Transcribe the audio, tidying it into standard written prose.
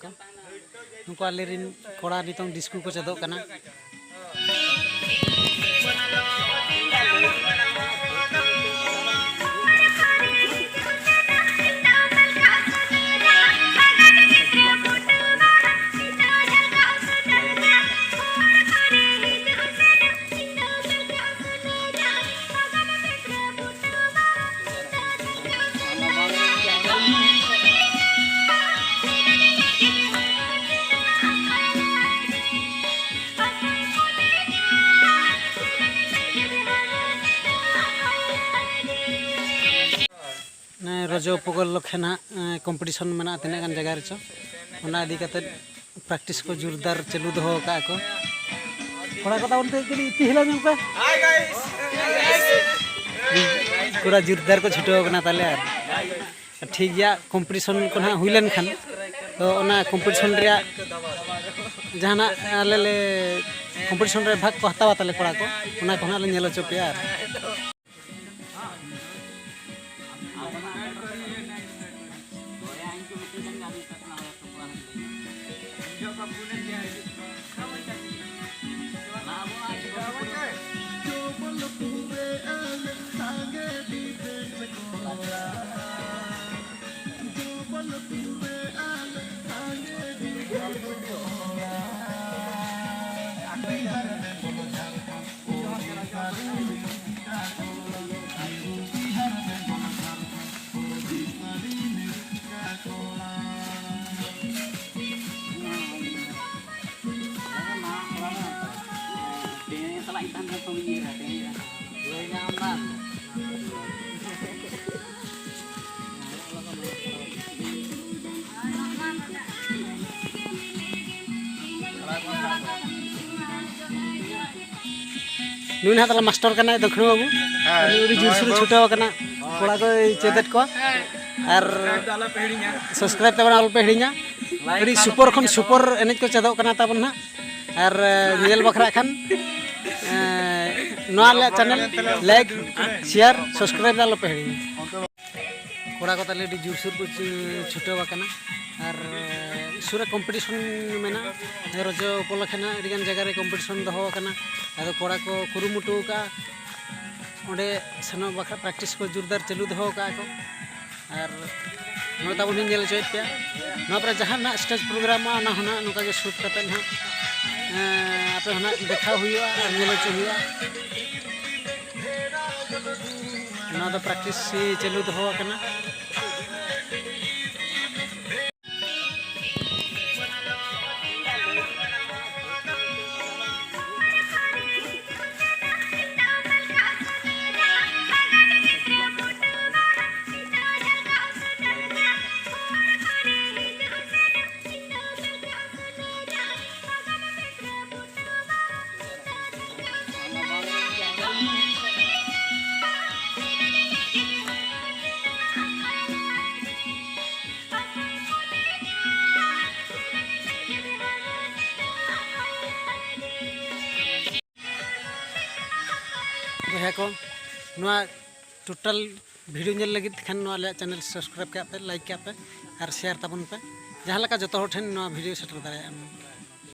को उनको आलेरिन कोड़ा नितों डिस्को को चेदोग कना रजो उपकूल खेना कॉम्पिटिशन में तीना गान जगह रेचो ओना इदी कते प्रैक्टिस को जोरदार चालू दो का को थोड़ा कथा बोलते कि इतिहिला में पे हाय गाइस पूरा जोरदार को छुटो कना ताले ठीक गया कॉम्पिटिशन को ना हुइलन खान तो ओना कॉम्पिटिशन रे जहाना आले ले कॉम्पिटिशन रे भाग को हतावा ताले कोड़ा को ओना को ना ले नेलो चो पे यार नुन हातला मास्टर कना दक्षिण बाबू उनी जुरसुर छुटाव कना कोड़ा को चेदत को और सब्सक्राइब तबन अल्प हेडिया अड़ी सुपर खन सुपर एनेज को चेदो कना तबन ना और नेल बखरा खान नोआ चैनल लाइक शेयर सब्सक्राइब अल्प हेडिया कोड़ा को ताले जुरसुर को छुटाव कना और सुरा कॉम्पिटिशन मेना रजो उपलक्षना अड़ीगान जगह कॉम्पिटिशन दो अद कोड़ा को कुरुमुटु का ओंडे सेनो बखरा प्रैक्टिस को जोरदार चालू दो का को और नो ताबन नेल चोय पे नो पर जहां ना स्टेज प्रोग्राम ना होना नुका के शूट करते ना आपे होना देखा हुआ और नेल चो हुआ ना तो प्रैक्टिस चालू दो कना को टोटल वीडियो नेल लगी खान चैनल सब्सक्राइब के पे लाइक के पे और शेयर तबन पे जहाँ लका जो ठेन वीडियो सेटर दाड़ा